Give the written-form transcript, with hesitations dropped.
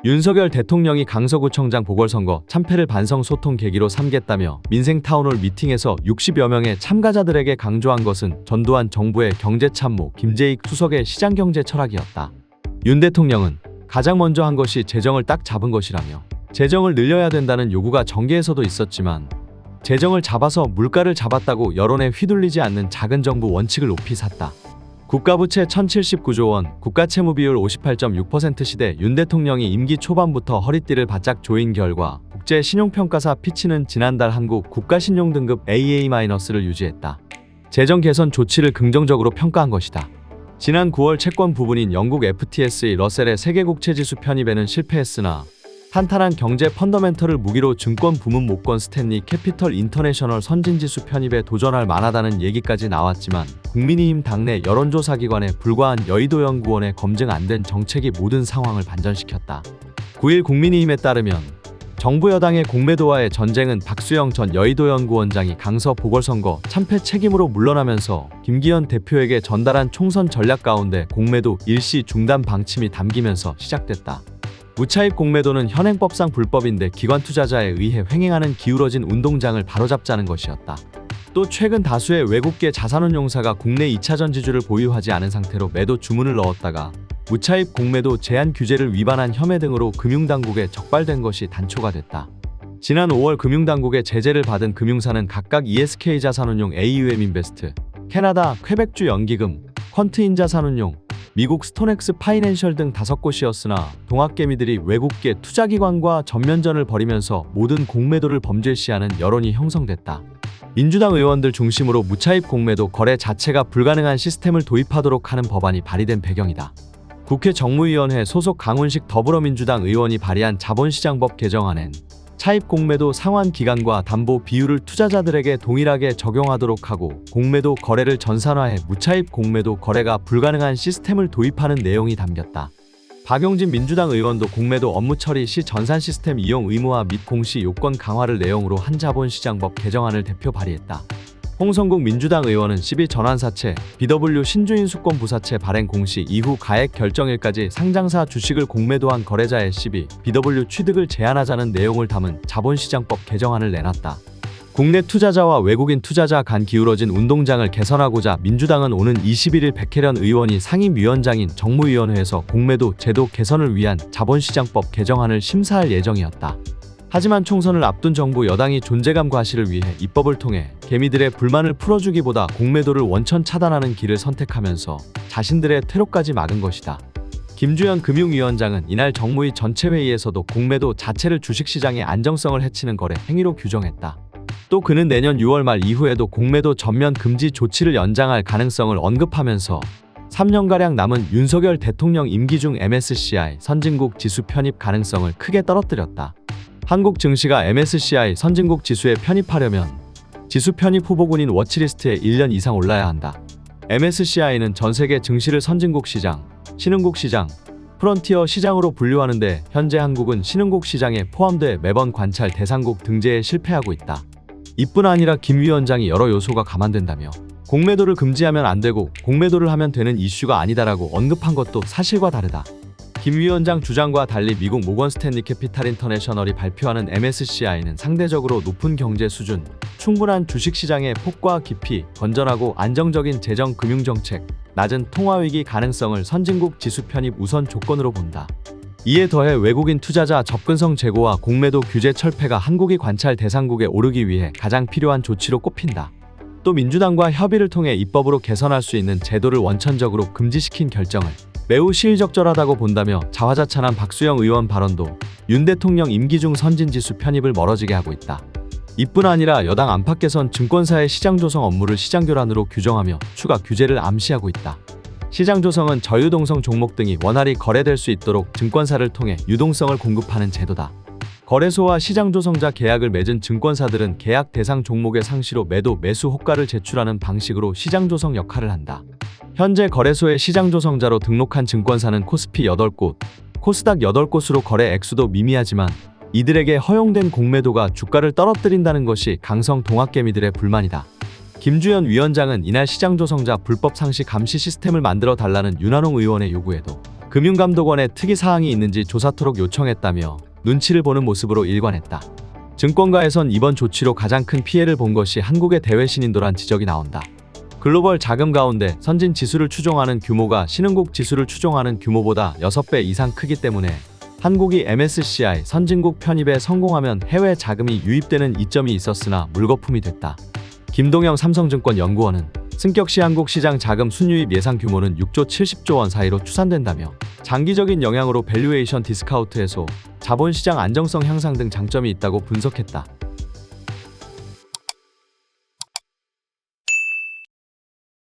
윤석열 대통령이 강서구청장 보궐선거 참패를 반성 소통 계기로 삼겠다며 민생 타운홀 미팅에서 60여 명의 참가자들에게 강조한 것은 전두환 정부의 경제참모 김재익 수석의 시장경제 철학이었다. 윤 대통령은 가장 먼저 한 것이 재정을 딱 잡은 것이라며 재정을 늘려야 된다는 요구가 정계에서도 있었지만 재정을 잡아서 물가를 잡았다고 여론에 휘둘리지 않는 작은 정부 원칙을 높이 샀다. 국가부채 1079조 원, 국가채무 비율 58.6% 시대 윤 대통령이 임기 초반부터 허리띠를 바짝 조인 결과 국제 신용평가사 피치는 지난달 한국 국가신용등급 AA-를 유지했다. 재정 개선 조치를 긍정적으로 평가한 것이다. 지난 9월 채권 부분인 영국 FTSE 러셀의 세계국채지수 편입에는 실패했으나 탄탄한 경제 펀더멘털을 무기로 증권 부문 모건 스탠리 캐피털 인터내셔널 선진지수 편입에 도전할 만하다는 얘기까지 나왔지만 국민의힘 당내 여론조사기관에 불과한 여의도연구원의 검증 안 된 정책이 모든 상황을 반전시켰다. 9일 국민의힘에 따르면 정부 여당의 공매도와의 전쟁은 박수영 전 여의도연구원장이 강서 보궐선거 참패 책임으로 물러나면서 김기현 대표에게 전달한 총선 전략 가운데 공매도 일시 중단 방침이 담기면서 시작됐다. 무차입 공매도는 현행법상 불법인데 기관 투자자에 의해 횡행하는 기울어진 운동장을 바로잡자는 것이었다. 또 최근 다수의 외국계 자산운용사가 국내 2차전 지주를 보유하지 않은 상태로 매도 주문을 넣었다가 무차입 공매도 제한 규제를 위반한 혐의 등으로 금융당국에 적발된 것이 단초가 됐다. 지난 5월 금융당국의 제재를 받은 금융사는 각각 ESK자산운용 AUM인베스트, 캐나다 퀘벡주 연기금, 퀀트인자산운용, 미국 스톤엑스 파이낸셜 등 5곳이었으나 동학개미들이 외국계 투자기관과 전면전을 벌이면서 모든 공매도를 범죄시하는 여론이 형성됐다. 민주당 의원들 중심으로 무차입 공매도 거래 자체가 불가능한 시스템을 도입하도록 하는 법안이 발의된 배경이다. 국회 정무위원회 소속 강훈식 더불어민주당 의원이 발의한 자본시장법 개정안엔 차입 공매도 상환 기간과 담보 비율을 투자자들에게 동일하게 적용하도록 하고 공매도 거래를 전산화해 무차입 공매도 거래가 불가능한 시스템을 도입하는 내용이 담겼다. 박용진 민주당 의원도 공매도 업무 처리 시 전산 시스템 이용 의무화 및 공시 요건 강화를 내용으로 한 자본시장법 개정안을 대표 발의했다. 홍성국 민주당 의원은 12 전환사채, BW 신주인수권 부사채 발행 공시 이후 가액 결정일까지 상장사 주식을 공매도한 거래자의 시비, BW 취득을 제한하자는 내용을 담은 자본시장법 개정안을 내놨다. 국내 투자자와 외국인 투자자 간 기울어진 운동장을 개선하고자 민주당은 오는 21일 백혜련 의원이 상임위원장인 정무위원회에서 공매도 제도 개선을 위한 자본시장법 개정안을 심사할 예정이었다. 하지만 총선을 앞둔 정부 여당이 존재감 과시를 위해 입법을 통해 개미들의 불만을 풀어주기보다 공매도를 원천 차단하는 길을 선택하면서 자신들의 퇴로까지 막은 것이다. 김주현 금융위원장은 이날 정무위 전체 회의에서도 공매도 자체를 주식시장의 안정성을 해치는 거래 행위로 규정했다. 또 그는 내년 6월 말 이후에도 공매도 전면 금지 조치를 연장할 가능성을 언급하면서 3년가량 남은 윤석열 대통령 임기 중 MSCI 선진국 지수 편입 가능성을 크게 떨어뜨렸다. 한국 증시가 MSCI 선진국 지수에 편입하려면 지수 편입 후보군인 워치리스트에 1년 이상 올라야 한다. MSCI는 전 세계 증시를 선진국 시장, 신흥국 시장, 프론티어 시장으로 분류하는데 현재 한국은 신흥국 시장에 포함돼 매번 관찰 대상국 등재에 실패하고 있다. 이뿐 아니라 김 위원장이 여러 요소가 감안된다며 공매도를 금지하면 안 되고 공매도를 하면 되는 이슈가 아니다라고 언급한 것도 사실과 다르다. 김 위원장 주장과 달리 미국 모건 스탠리 캐피탈 인터내셔널이 발표하는 MSCI는 상대적으로 높은 경제 수준, 충분한 주식시장의 폭과 깊이, 건전하고 안정적인 재정 금융정책, 낮은 통화위기 가능성을 선진국 지수 편입 우선 조건으로 본다. 이에 더해 외국인 투자자 접근성 제고와 공매도 규제 철폐가 한국이 관찰 대상국에 오르기 위해 가장 필요한 조치로 꼽힌다. 또 민주당과 협의를 통해 입법으로 개선할 수 있는 제도를 원천적으로 금지시킨 결정을 매우 시의적절하다고 본다며 자화자찬한 박수영 의원 발언도 윤 대통령 임기 중 선진지수 편입을 멀어지게 하고 있다. 이뿐 아니라 여당 안팎에선 증권사의 시장조성 업무를 시장교란으로 규정하며 추가 규제를 암시하고 있다. 시장조성은 저유동성 종목 등이 원활히 거래될 수 있도록 증권사를 통해 유동성을 공급하는 제도다. 거래소와 시장조성자 계약을 맺은 증권사들은 계약 대상 종목의 상시로 매도 매수 호가를 제출하는 방식으로 시장조성 역할을 한다. 현재 거래소의 시장조성자로 등록한 증권사는 코스피 8곳, 코스닥 8곳으로 거래 액수도 미미하지만 이들에게 허용된 공매도가 주가를 떨어뜨린다는 것이 강성 동학개미들의 불만이다. 김주현 위원장은 이날 시장조성자 불법 상시 감시 시스템을 만들어 달라는 윤한홍 의원의 요구에도 금융감독원에 특이 사항이 있는지 조사토록 요청했다며 눈치를 보는 모습으로 일관했다. 증권가에선 이번 조치로 가장 큰 피해를 본 것이 한국의 대외 신인도란 지적이 나온다. 글로벌 자금 가운데 선진 지수를 추종하는 규모가 신흥국 지수를 추종하는 규모보다 6배 이상 크기 때문에 한국이 MSCI 선진국 편입에 성공하면 해외 자금이 유입되는 이점이 있었으나 물거품이 됐다. 김동영 삼성증권 연구원은 승격시 한국 시장 자금 순유입 예상 규모는 6조 70조 원 사이로 추산된다며 장기적인 영향으로 밸류에이션 디스카운트 해소, 자본시장 안정성 향상 등 장점이 있다고 분석했다.